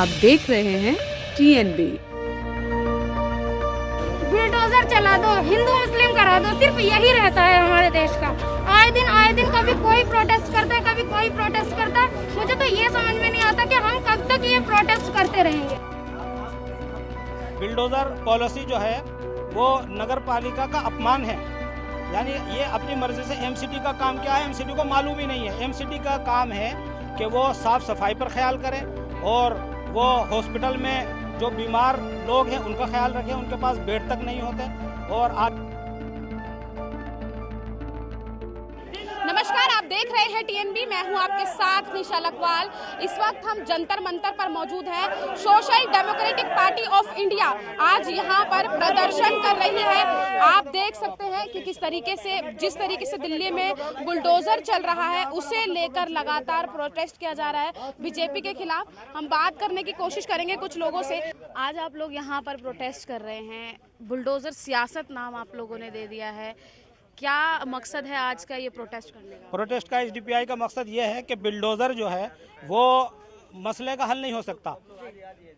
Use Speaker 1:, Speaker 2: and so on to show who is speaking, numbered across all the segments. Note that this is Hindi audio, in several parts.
Speaker 1: आप देख रहे हैं TNB।
Speaker 2: बुलडोजर चला दो, हिंदू मुस्लिम करा दो, सिर्फ यही रहता है हमारे देश का। आए दिन कभी कोई प्रोटेस्ट करता है, कभी कोई प्रोटेस्ट करता है। मुझे तो ये समझ में नहीं आता कि हम कब तक ये प्रोटेस्ट करते रहेंगे।
Speaker 3: बुलडोजर पॉलिसी जो है वो नगर पालिका का अपमान है। यानी ये अपनी मर्जी से एमसीडी का काम क्या है एमसीडी को मालूम ही नहीं है। एमसीडी का काम है कि वो साफ सफाई पर ख्याल करें और वो हॉस्पिटल में जो बीमार लोग हैं उनका ख्याल रखें, उनके पास बेड तक नहीं होते। और आज
Speaker 4: नमस्कार, आप देख रहे हैं TNB। मैं हूं आपके साथ निशा लखवाल। इस वक्त हम जंतर मंतर पर मौजूद हैं। Social democratic party of India आज यहां पर प्रदर्शन कर रही है। आप देख सकते हैं कि जिस तरीके से दिल्ली में बुलडोजर चल रहा है उसे लेकर लगातार प्रोटेस्ट किया जा रहा है बीजेपी के खिलाफ। हम बात करने की कोशिश करेंगे कुछ लोगों से। आज आप लोग यहाँ पर प्रोटेस्ट कर रहे हैं, बुलडोजर सियासत नाम आप लोगों ने दे दिया है। क्या मकसद है आज का ये प्रोटेस्ट करने का?
Speaker 3: प्रोटेस्ट का SDPI का मकसद ये है कि बुलडोजर जो है वो मसले का हल नहीं हो सकता।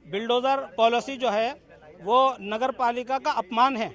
Speaker 3: बुलडोजर पॉलिसी जो है वो नगर पालिका का अपमान है।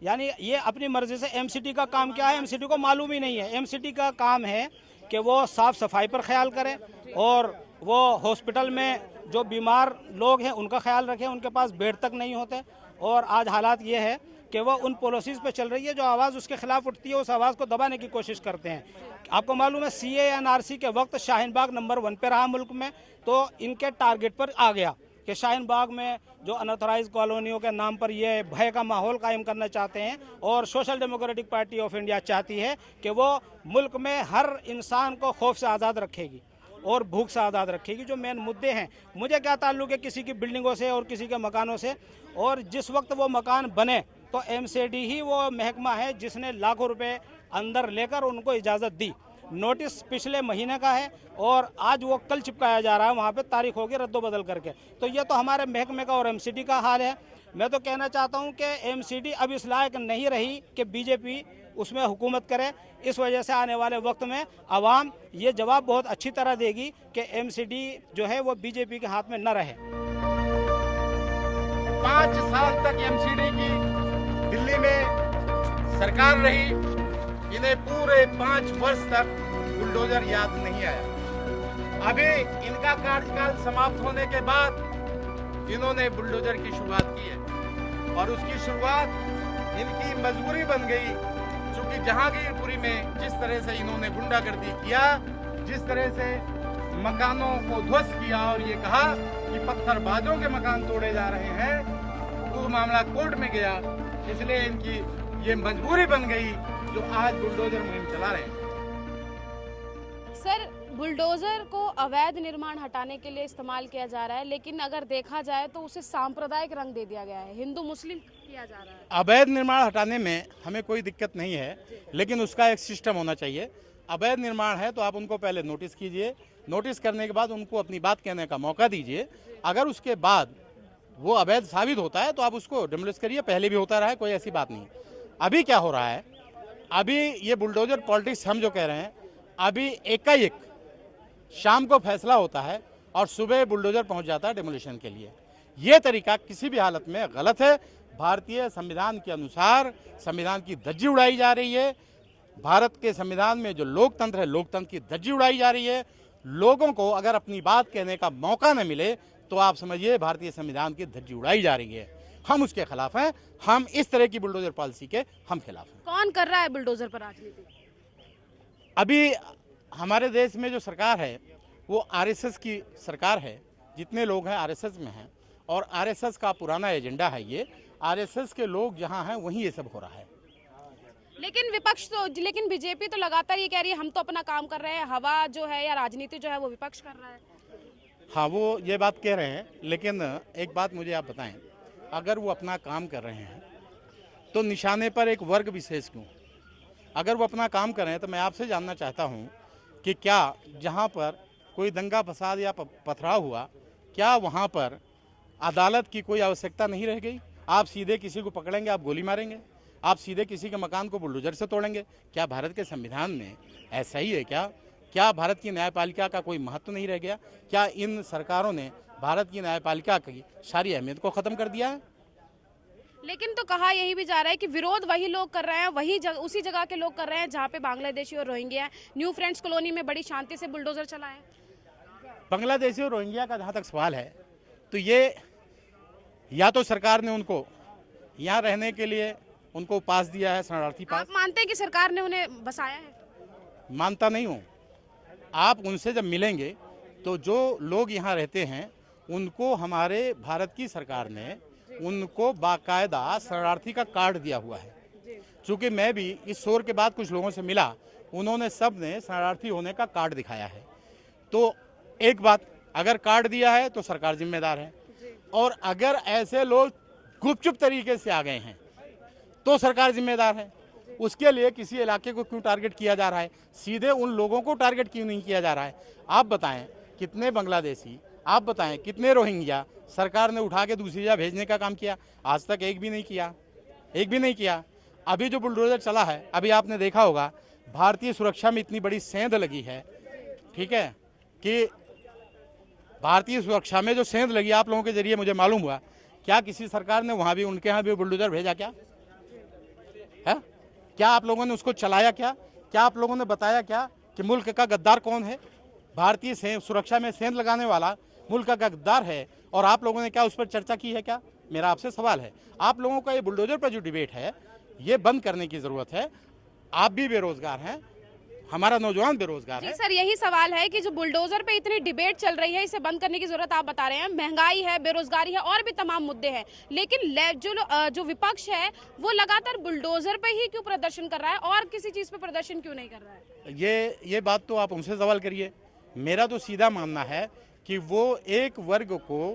Speaker 3: यानी ये अपनी मर्जी से एमसीडी का काम क्या है एमसीडी को मालूम ही नहीं है। एमसीडी का काम है कि वो साफ सफाई पर ख्याल करें और वो हॉस्पिटल में जो बीमार लोग हैं उनका ख्याल रखें, उनके पास बेड तक नहीं होते। और आज हालात ये है कि वो उन पॉलिसीज़ पे चल रही है जो आवाज़ उसके खिलाफ उठती है, उस आवाज़ को दबाने की कोशिश करते हैं। आपको मालूम है CA NRC के वक्त शाहीन बाग नंबर 1 पे रहा मुल्क में, तो इनके टारगेट पर आ गया कि शाहीन बाग में जो अनऑथराइज कॉलोनियों के नाम पर ये भय का माहौल कायम करना चाहते हैं। और social democratic party of India चाहती है कि वो मुल्क में हर इंसान को खौफ से आज़ाद रखेगी और भूख से आज़ाद रखेगी। जो मेन मुद्दे हैं, मुझे क्या ताल्लुक़ है किसी की बिल्डिंगों से और किसी के मकानों से। और जिस वक्त वो मकान बने तो MCD ही वो महकमा है जिसने लाखों रुपए अंदर लेकर उनको इजाज़त दी। नोटिस पिछले महीने का है और आज वो कल चिपकाया जा रहा है, वहाँ पे तारीख होगी रद्दोबदल करके। तो ये तो हमारे महकमे का और MCD का हाल है। मैं तो कहना चाहता हूँ कि MCD अब इस लायक नहीं रही कि BJP उसमें हुकूमत करे। इस वजह से आने वाले वक्त में आवाम ये जवाब बहुत अच्छी तरह देगी कि MCD जो है वो BJP के हाथ में न रहे।
Speaker 5: 5 साल तक MCD की दिल्ली में सरकार रही, इन्हें पूरे 5 वर्ष तक बुलडोजर याद नहीं आया। अभी इनका कार्यकाल समाप्त होने के बाद इन्होंने बुलडोजर की शुरुआत की है और उसकी शुरुआत इनकी मजबूरी बन गई, क्योंकि जहांगीरपुरी में जिस तरह से इन्होंने गुंडागर्दी किया, जिस तरह से मकानों को ध्वस्त किया और ये कहा कि पत्थरबाजों के मकान तोड़े जा रहे हैं, वो मामला कोर्ट में गया। इसलिए इनकी ये मजबूरी बन गई जो आज बुलडोजर मुहिम चला रहे हैं।
Speaker 4: सर, बुलडोजर को अवैध निर्माण हटाने के लिए इस्तेमाल किया जा रहा है, लेकिन अगर देखा जाए तो उसे सांप्रदायिक रंग दे दिया गया है, हिंदू मुस्लिम किया जा रहा है।
Speaker 5: अवैध निर्माण हटाने में हमें कोई दिक्कत नहीं है, लेकिन उसका एक सिस्टम होना चाहिए। अवैध निर्माण है तो आप उनको पहले नोटिस कीजिए, नोटिस करने के बाद उनको अपनी बात कहने का मौका दीजिए। अगर उसके बाद वो अवैध साबित होता है तो आप उसको डिमोलिश करिए। पहले भी होता रहा है, कोई ऐसी बात नहीं। अभी क्या हो रहा है, अभी ये बुलडोजर पॉलिटिक्स हम जो कह रहे हैं, अभी एकाएक शाम को फैसला होता है और सुबह बुलडोजर पहुंच जाता है डिमोलिशन के लिए। ये तरीका किसी भी हालत में गलत है। भारतीय संविधान के अनुसार संविधान की धज्जी उड़ाई जा रही है। भारत के संविधान में जो लोकतंत्र है, लोकतंत्र की धज्जी उड़ाई जा रही है। लोगों को अगर अपनी बात कहने का मौका न मिले तो आप समझिए भारतीय संविधान की धज्जी उड़ाई जा रही है। हम उसके खिलाफ हैं। हम इस तरह की बुलडोजर पॉलिसी के हम खिलाफ हैं।
Speaker 4: कौन कर रहा है बुलडोजर पर राजनीति?
Speaker 5: अभी हमारे देश में जो सरकार है वो RSS की सरकार है। जितने लोग हैं RSS में हैं और RSS का पुराना एजेंडा है ये। RSS के लोग जहाँ हैं वहीं ये सब हो रहा है।
Speaker 4: लेकिन BJP तो लगातार ये कह रही है हम तो अपना काम कर रहे हैं, हवा जो है या राजनीति जो है वो विपक्ष कर रहा है।
Speaker 5: हाँ, वो ये बात कह रहे हैं, लेकिन एक बात मुझे आप बताएं, अगर वो अपना काम कर रहे हैं तो निशाने पर एक वर्ग विशेष क्यों? अगर वो अपना काम कर रहे हैं तो मैं आपसे जानना चाहता हूँ कि क्या जहाँ पर कोई दंगा फसाद या पथराव हुआ, क्या वहाँ पर अदालत की कोई आवश्यकता नहीं रह गई? आप सीधे किसी को पकड़ेंगे, आप गोली मारेंगे, आप सीधे किसी के मकान को बुलडोजर से तोड़ेंगे। क्या भारत के संविधान में ऐसा ही है क्या? क्या भारत की न्यायपालिका का कोई महत्व नहीं रह गया? क्या इन सरकारों ने भारत की न्यायपालिका की सारी अहमियत को ख़त्म कर दिया है।
Speaker 4: लेकिन तो कहा यही भी जा रहा है कि विरोध वही लोग कर रहे हैं, उसी जगह के लोग कर रहे हैं जहाँ पे बांग्लादेशी और रोहिंग्या है। न्यू फ्रेंड्स कॉलोनी में बड़ी शांति से बुलडोजर चला है।
Speaker 5: बांग्लादेशी और रोहिंग्या का जहाँ तक सवाल है तो ये या तो सरकार ने उनको यहाँ रहने के लिए उनको पास दिया है, शरणार्थी पास।
Speaker 4: आप मानते हैं कि सरकार ने उन्हें बसाया है?
Speaker 5: मानता नहीं हूँ। आप उनसे जब मिलेंगे तो जो लोग यहाँ रहते हैं उनको हमारे भारत की सरकार ने उनको बाकायदा शरणार्थी का कार्ड दिया हुआ है। चूँकि मैं भी इस शोर के बाद कुछ लोगों से मिला, उन्होंने सब ने शरणार्थी होने का कार्ड दिखाया है। तो एक बात, अगर कार्ड दिया है तो सरकार जिम्मेदार है, और अगर ऐसे लोग गुपचुप तरीके से आ गए हैं तो सरकार जिम्मेदार है। उसके लिए किसी इलाके को क्यों टारगेट किया जा रहा है? सीधे उन लोगों को टारगेट क्यों नहीं किया जा रहा है? आप बताएं कितने बांग्लादेशी, आप बताएं कितने रोहिंग्या सरकार ने उठा के दूसरी जगह भेजने का काम किया? आज तक एक भी नहीं किया, एक भी नहीं किया। अभी जो बुलडोजर चला है, अभी आपने देखा होगा भारतीय सुरक्षा में इतनी बड़ी सेंध लगी है, ठीक है, कि भारतीय सुरक्षा में जो सेंध लगी, आप लोगों के जरिए मुझे मालूम हुआ, क्या किसी सरकार ने वहाँ भी, उनके यहाँ भी बुलडोजर भेजा क्या है? क्या आप लोगों ने उसको चलाया क्या? क्या आप लोगों ने बताया क्या कि मुल्क का गद्दार कौन है? भारतीय सुरक्षा में सेंध लगाने वाला मुल्क का गद्दार है, और आप लोगों ने क्या उस पर चर्चा की है क्या? मेरा आपसे सवाल है। आप लोगों का ये बुलडोजर पर जो डिबेट है ये बंद करने की ज़रूरत है। आप भी बेरोजगार हैं, हमारा नौजवान बेरोजगार है।
Speaker 4: जी सर, यही सवाल है कि जो बुलडोजर पे इतनी डिबेट चल रही है, इसे बंद करने की जरूरत आप बता रहे हैं। महंगाई है, बेरोजगारी है, और भी तमाम मुद्दे हैं, लेकिन जो विपक्ष है वो लगातार बुलडोजर पे ही क्यों प्रदर्शन कर रहा है और किसी चीज पे प्रदर्शन क्यों नहीं कर रहा है?
Speaker 5: ये बात तो आप उनसे सवाल करिए। मेरा तो सीधा मानना है कि वो एक वर्ग को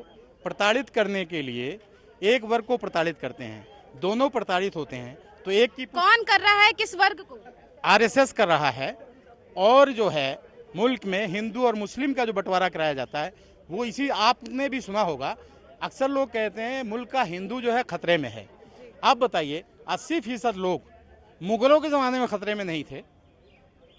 Speaker 5: प्रताड़ित करने के लिए एक वर्ग को प्रताड़ित करते हैं, दोनों प्रताड़ित होते हैं। तो एक की
Speaker 4: कौन कर रहा है, किस वर्ग को?
Speaker 5: आरएसएस कर रहा है, और जो है मुल्क में हिंदू और मुस्लिम का जो बंटवारा कराया जाता है वो इसी, आपने भी सुना होगा, अक्सर लोग कहते हैं मुल्क का हिंदू जो है खतरे में है। आप बताइए 80% लोग मुगलों के ज़माने में खतरे में नहीं थे,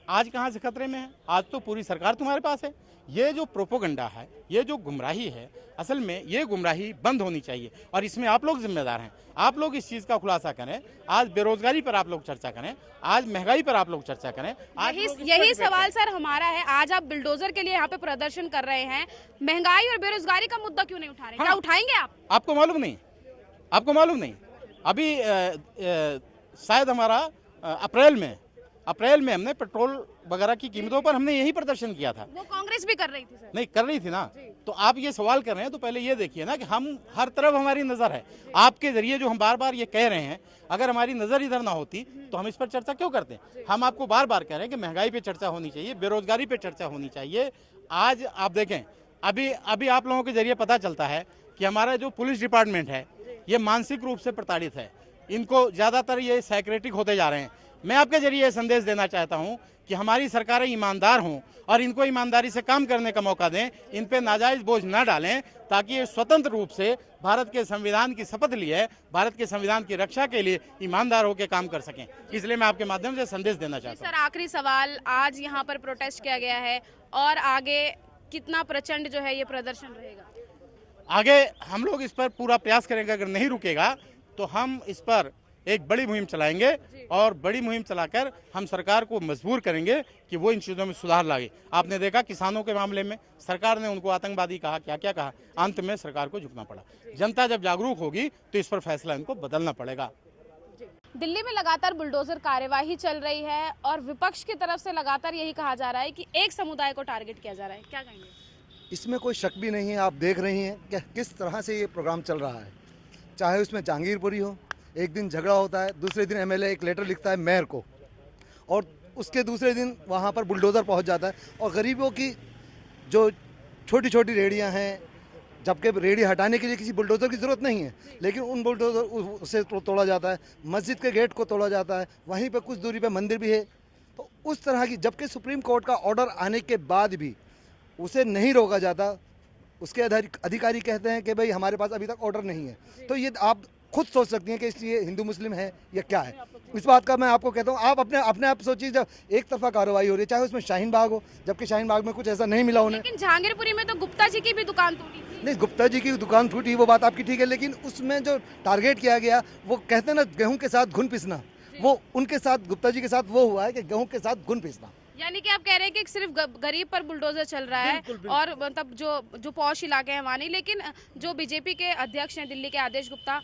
Speaker 5: आज कहाँ से खतरे में है? आज तो पूरी सरकार तुम्हारे पास है। ये जो प्रोपोगंडा है, ये जो गुमराही है, असल में ये गुमराही बंद होनी चाहिए, और इसमें आप लोग जिम्मेदार हैं। आप लोग इस चीज़ का खुलासा करें। आज बेरोजगारी पर आप लोग चर्चा करें, आज महंगाई पर आप लोग चर्चा करें। आज
Speaker 4: यही सवाल सर हमारा है। आज आप बुलडोजर के लिए यहाँ पे प्रदर्शन कर रहे हैं, महंगाई और बेरोजगारी का मुद्दा क्यों नहीं उठा रहे? क्या उठाएंगे आप?
Speaker 5: आपको मालूम नहीं? आपको मालूम नहीं? अभी शायद हमारा अप्रैल में हमने पेट्रोल वगैरह की कीमतों पर हमने यही प्रदर्शन किया था।
Speaker 4: वो कांग्रेस भी कर रही थी सर।
Speaker 5: नहीं कर रही थी ना? तो आप ये सवाल कर रहे हैं तो पहले ये देखिए ना कि हम हर तरफ हमारी नज़र है। आपके जरिए जो हम बार बार ये कह रहे हैं, अगर हमारी नज़र इधर ना होती तो हम इस पर चर्चा क्यों करते? हम आपको बार बार कह रहे हैं कि महंगाई पे चर्चा होनी चाहिए, बेरोजगारी पे चर्चा होनी चाहिए। आज आप देखें, अभी आप लोगों के जरिए पता चलता है कि हमारा जो पुलिस डिपार्टमेंट है ये मानसिक रूप से प्रताड़ित है। इनको ज़्यादातर ये साइक्रेटिक होते जा रहे हैं। मैं आपके जरिए संदेश देना चाहता हूं कि हमारी सरकारें ईमानदार हों और इनको ईमानदारी से काम करने का मौका दें, इन पे नाजायज़ बोझ न डालें, ताकि ये स्वतंत्र रूप से भारत के संविधान की शपथ लिए, भारत के संविधान की रक्षा के लिए ईमानदार होकर काम कर सकें। इसलिए मैं आपके माध्यम से संदेश देना चाहता हूँ।
Speaker 4: सर, आखिरी सवाल, आज यहाँ पर प्रोटेस्ट किया गया है और आगे कितना प्रचंड जो है ये प्रदर्शन रहेगा?
Speaker 5: आगे हम लोग इस पर पूरा प्रयास करेंगे। अगर नहीं रुकेगा तो हम इस पर एक बड़ी मुहिम चलाएंगे, और बड़ी मुहिम चलाकर हम सरकार को मजबूर करेंगे कि वो इन चीज़ों में सुधार लाए। आपने देखा किसानों के मामले में सरकार ने उनको आतंकवादी कहा, क्या क्या कहा, अंत में सरकार को झुकना पड़ा। जनता जब जागरूक होगी तो इस पर फैसला इनको बदलना पड़ेगा।
Speaker 4: दिल्ली में लगातार बुलडोजर कार्यवाही चल रही है और विपक्ष की तरफ से लगातार यही कहा जा रहा है कि एक समुदाय को टारगेट किया जा रहा है। क्या कहेंगे?
Speaker 6: इसमें कोई शक भी नहीं है। आप देख रही हैं कि किस तरह से ये प्रोग्राम चल रहा है। चाहे उसमें जहांगीरपुरी हो, एक दिन झगड़ा होता है, दूसरे दिन एमएलए एक लेटर लिखता है मेयर को, और उसके दूसरे दिन वहाँ पर बुलडोज़र पहुँच जाता है, और गरीबों की जो छोटी छोटी रेहड़ियाँ हैं, जबकि रेहड़ी हटाने के लिए किसी बुलडोज़र की ज़रूरत नहीं है, लेकिन उन बुलडोज़र उसे तोड़ा जाता है। मस्जिद के गेट को तोड़ा जाता है, वहीं पर कुछ दूरी पर मंदिर भी है। तो उस तरह की, जबकि सुप्रीम कोर्ट का ऑर्डर आने के बाद भी उसे नहीं रोका जाता। उसके अधिकारी कहते हैं कि भाई हमारे पास अभी तक ऑर्डर नहीं है। तो ये आप खुद सोच सकती हैं कि इसलिए हिंदू मुस्लिम है या क्या है। इस बात का मैं आपको कहता हूँ, आप अपने आप सोचिए, जब एक तरफा कार्रवाई हो रही है, चाहे उसमें शाहीन बाग हो, जबकि शाहीन बाग में कुछ ऐसा नहीं मिला उन्हें।
Speaker 4: लेकिन जहांगीरपुरी में तो गुप्ता जी की भी दुकान तोड़ी थी।
Speaker 6: नहीं, गुप्ता जी की दुकान फूटी वो बात आपकी ठीक है, लेकिन उसमें जो टारगेट किया गया, वो कहते हैं ना गेहूं के साथ घुन पिसना, वो उनके साथ, गुप्ता जी के साथ वो हुआ है कि गेहूं के साथ घुन पिसना।
Speaker 4: यानी कि आप कह रहे हैं कि सिर्फ गरीब पर बुलडोजर चल रहा है, और मतलब जो पॉश इलाके हैं वहाँ नहीं, लेकिन जो बीजेपी के अध्यक्ष हैं दिल्ली के आदेश गुप्ता,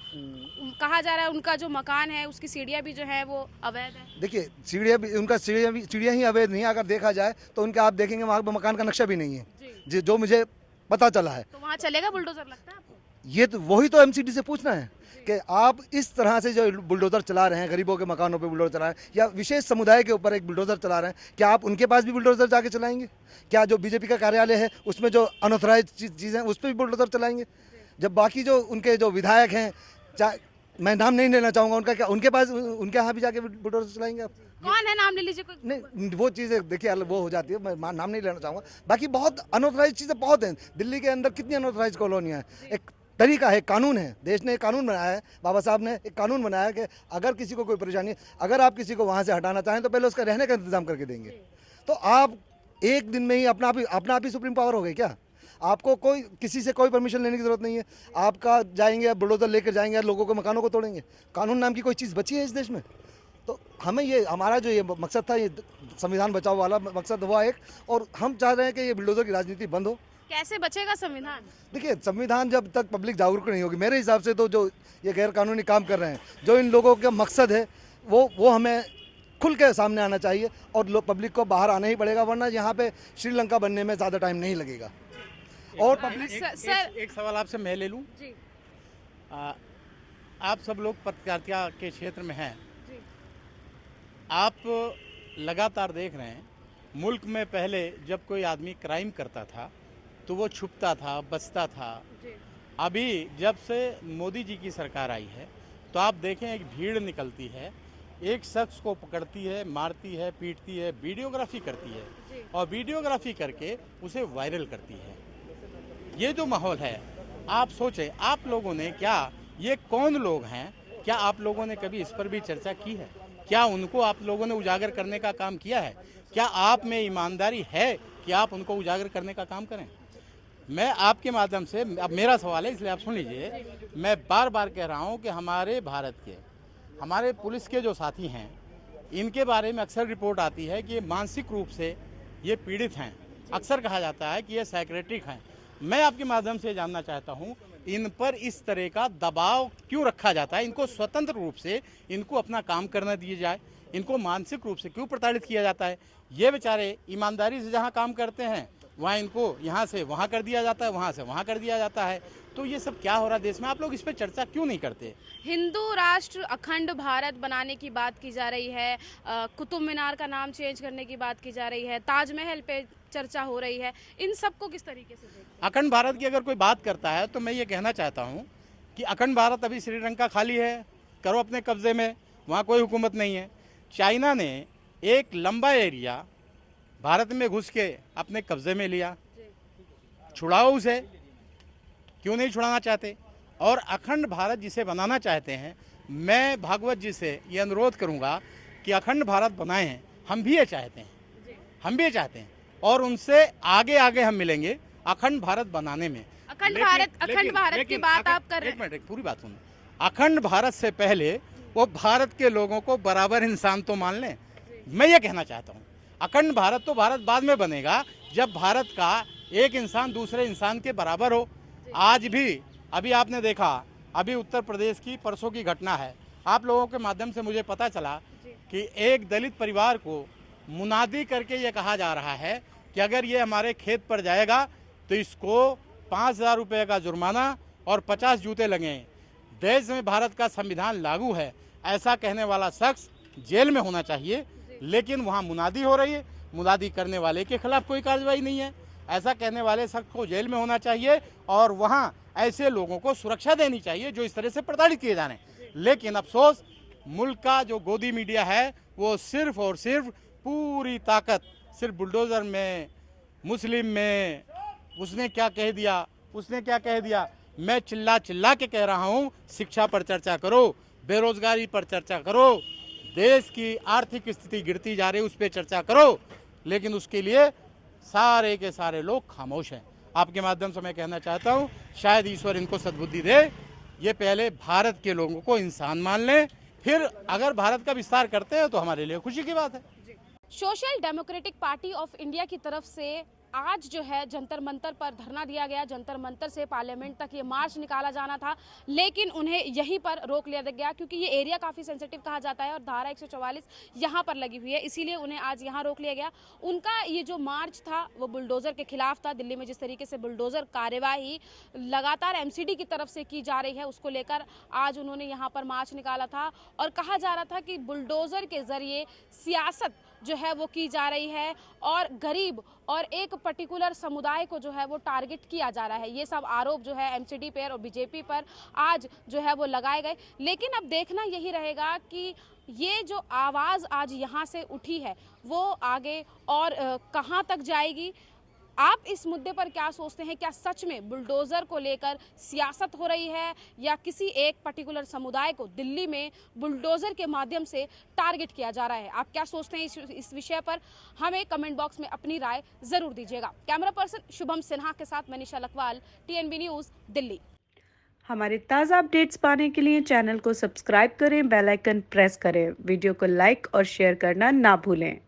Speaker 4: कहा जा रहा है उनका जो मकान है उसकी सीढ़ियाँ भी जो है वो अवैध है।
Speaker 6: देखिए, सीढ़ियाँ ही अवैध नहीं है, अगर देखा जाए तो उनके, आप देखेंगे वहाँ पर मकान का नक्शा भी नहीं है, जो मुझे पता चला है।
Speaker 4: तो वहाँ चलेगा बुलडोजर, लगता है आपको?
Speaker 6: ये तो वही तो एमसीडी से पूछना है कि आप इस तरह से जो बुलडोजर चला रहे हैं, गरीबों के मकानों पे बुलडोजर चला रहे हैं, या विशेष समुदाय के ऊपर एक बुलडोजर चला रहे हैं, क्या आप उनके पास भी बुलडोजर जाके चलाएंगे? क्या जो बीजेपी का कार्यालय है उसमें जो अनऑथराइज चीज़ें हैं उस पर भी बुलडोजर चलाएंगे? जब बाकी जो उनके जो विधायक हैं, मैं नाम नहीं लेना चाहूँगा उनका, क्या उनके पास, उनके यहाँ भी जाके बुलडोजर चलाएंगे आप?
Speaker 4: कौन है, नाम ले लीजिए कोई।
Speaker 6: नहीं, वो चीज़ें देखिए वो हो जाती है, मैं नाम नहीं लेना चाहूँगा। बाकी बहुत अनऑथराइज चीज़ें बहुत हैं दिल्ली के अंदर, कितनी अनऑथराइज कॉलोनियाँ हैं। एक तरीका है, कानून है, देश ने एक कानून बनाया है, बाबा साहब ने एक कानून बनाया है कि अगर किसी को कोई परेशानी, अगर आप किसी को वहाँ से हटाना चाहें तो पहले उसका रहने का इंतजाम करके देंगे। तो आप एक दिन में ही अपना आप ही सुप्रीम पावर हो गए क्या? आपको कोई किसी से कोई परमिशन लेने की जरूरत नहीं है, आपका जाएंगे बुलडोजर लेकर जाएंगे, लोगों के मकानों को तोड़ेंगे। कानून नाम की कोई चीज़ बची है इस देश में? तो हमें ये, हमारा जो ये मकसद था, ये संविधान बचाओ वाला मकसद हुआ एक, और हम चाह रहे हैं कि ये बुलडोजर की राजनीति बंद हो।
Speaker 4: कैसे बचेगा संविधान?
Speaker 6: देखिए, संविधान जब तक पब्लिक जागरूक नहीं होगी, मेरे हिसाब से तो जो ये गैर कानूनी काम कर रहे हैं, जो इन लोगों का मकसद है, वो हमें खुल के सामने आना चाहिए, और पब्लिक को बाहर आना ही पड़ेगा, वरना यहाँ पे श्रीलंका बनने में ज़्यादा टाइम नहीं लगेगा। और पब्लिक,
Speaker 5: एक सवाल आपसे मैं ले लूँ
Speaker 4: जी।
Speaker 5: आप सब लोग पत्रकारिता के क्षेत्र में हैं, आप लगातार देख रहे हैं, मुल्क में पहले जब कोई आदमी क्राइम करता था तो वो छुपता था, बचता था। अभी जब से मोदी जी की सरकार आई है तो आप देखें, एक भीड़ निकलती है, एक शख्स को पकड़ती है, मारती है, पीटती है, वीडियोग्राफी करती है, और वीडियोग्राफी करके उसे वायरल करती है। ये जो माहौल है, आप सोचें, आप लोगों ने क्या, ये कौन लोग हैं, क्या आप लोगों ने कभी इस पर भी चर्चा की है? क्या उनको आप लोगों ने उजागर करने का काम किया है? क्या आप में ईमानदारी है कि आप उनको उजागर करने का काम करें? मैं आपके माध्यम से, अब मेरा सवाल है इसलिए आप सुन लीजिए, मैं बार बार कह रहा हूं कि हमारे भारत के, हमारे पुलिस के जो साथी हैं, इनके बारे में अक्सर रिपोर्ट आती है कि ये मानसिक रूप से ये पीड़ित हैं। अक्सर कहा जाता है कि ये साइकेट्रिक हैं। मैं आपके माध्यम से जानना चाहता हूं, इन पर इस तरह का दबाव क्यों रखा जाता है? इनको स्वतंत्र रूप से इनको अपना काम करना दिया जाए, इनको मानसिक रूप से क्यों प्रताड़ित किया जाता है? ये बेचारे ईमानदारी से जहाँ काम करते हैं वहाँ इनको यहाँ से वहाँ कर दिया जाता है, वहाँ से वहाँ कर दिया जाता है। तो ये सब क्या हो रहा है देश में? आप लोग इस पर चर्चा क्यों नहीं करते?
Speaker 4: हिंदू राष्ट्र अखंड भारत बनाने की बात की जा रही है, कुतुब मीनार का नाम चेंज करने की बात की जा रही है, ताजमहल पे चर्चा हो रही है, इन सबको किस तरीके से देखते हैं?
Speaker 5: अखंड भारत की अगर कोई बात करता है तो मैं ये कहना चाहता हूँ कि अखंड भारत अभी श्रीलंका खाली है, करो अपने कब्जे में, वहाँ कोई हुकूमत नहीं है। चाइना ने एक लंबा एरिया भारत में घुस के अपने कब्जे में लिया, छुड़ाओ उसे, क्यों नहीं छुड़ाना चाहते? और अखंड भारत जिसे बनाना चाहते हैं, मैं भागवत जी से ये अनुरोध करूंगा कि अखंड भारत बनाए हैं, हम भी ये चाहते हैं, हम भी ये चाहते हैं, और उनसे आगे आगे हम मिलेंगे अखंड भारत बनाने में।
Speaker 4: अखंड भारत की बात आप कर रहे हैं।
Speaker 5: एक मिनट, पूरी बात सुनो। अखंड भारत से पहले वो भारत के लोगों को बराबर इंसान तो मान लें। मैं ये कहना चाहता हूँ, अखंड भारत तो भारत बाद में बनेगा जब भारत का एक इंसान दूसरे इंसान के बराबर हो। आज भी, अभी आपने देखा, अभी उत्तर प्रदेश की परसों की घटना है, आप लोगों के माध्यम से मुझे पता चला कि एक दलित परिवार को मुनादी करके ये कहा जा रहा है कि अगर ये हमारे खेत पर जाएगा तो इसको 5,000 रुपये का जुर्माना और 50 जूते लगें। देश में भारत का संविधान लागू है, ऐसा कहने वाला शख्स जेल में होना चाहिए, लेकिन वहाँ मुनादी हो रही है, मुनादी करने वाले के खिलाफ कोई कार्रवाई नहीं है। ऐसा कहने वाले शख्स को जेल में होना चाहिए, और वहाँ ऐसे लोगों को सुरक्षा देनी चाहिए जो इस तरह से प्रताड़ित किए जा रहे हैं। लेकिन अफसोस, मुल्क का जो गोदी मीडिया है वो सिर्फ और सिर्फ पूरी ताकत सिर्फ बुलडोज़र में, मुस्लिम में, उसने क्या कह दिया, उसने क्या कह दिया। मैं चिल्ला चिल्ला के कह रहा हूँ, शिक्षा पर चर्चा करो, बेरोजगारी पर चर्चा करो, देश की आर्थिक स्थिति गिरती जा रही है उस पर चर्चा करो, लेकिन उसके लिए सारे के सारे लोग खामोश हैं। आपके माध्यम से मैं कहना चाहता हूँ, शायद ईश्वर इनको सद्बुद्धि दे। ये पहले भारत के लोगों को इंसान मान लें, फिर अगर भारत का विस्तार करते हैं तो हमारे लिए खुशी की बात है।
Speaker 4: Social democratic party of India की तरफ से आज जो है जंतर मंतर पर धरना दिया गया। जंतर मंतर से पार्लियामेंट तक ये मार्च निकाला जाना था, लेकिन उन्हें यहीं पर रोक लिया गया क्योंकि ये एरिया काफ़ी सेंसिटिव कहा जाता है और धारा 144 यहाँ पर लगी हुई है, इसीलिए उन्हें आज यहाँ रोक लिया गया। उनका ये जो मार्च था वो बुलडोज़र के खिलाफ था। दिल्ली में जिस तरीके से बुलडोज़र कार्यवाही लगातार एमसीडी की तरफ से की जा रही है, उसको लेकर आज उन्होंने यहाँ पर मार्च निकाला था और कहा जा रहा था कि बुलडोज़र के ज़रिए सियासत जो है वो की जा रही है और गरीब और एक पर्टिकुलर समुदाय को जो है वो टारगेट किया जा रहा है। ये सब आरोप जो है एमसीडी पर और बीजेपी पर आज जो है वो लगाए गए। लेकिन अब देखना यही रहेगा कि ये जो आवाज़ आज यहाँ से उठी है वो आगे और कहाँ तक जाएगी। आप इस मुद्दे पर क्या सोचते हैं? क्या सच में बुलडोज़र को लेकर सियासत हो रही है या किसी एक पर्टिकुलर समुदाय को दिल्ली में बुलडोज़र के माध्यम से टारगेट किया जा रहा है? आप क्या सोचते हैं इस विषय पर? हमें कमेंट बॉक्स में अपनी राय ज़रूर दीजिएगा। कैमरा पर्सन शुभम सिन्हा के साथ मनीषा लखवाल, TNB न्यूज़, दिल्ली।
Speaker 1: हमारे ताज़ा अपडेट्स पाने के लिए चैनल को सब्सक्राइब करें, बेल आइकन प्रेस करें, वीडियो को लाइक और शेयर करना ना भूलें।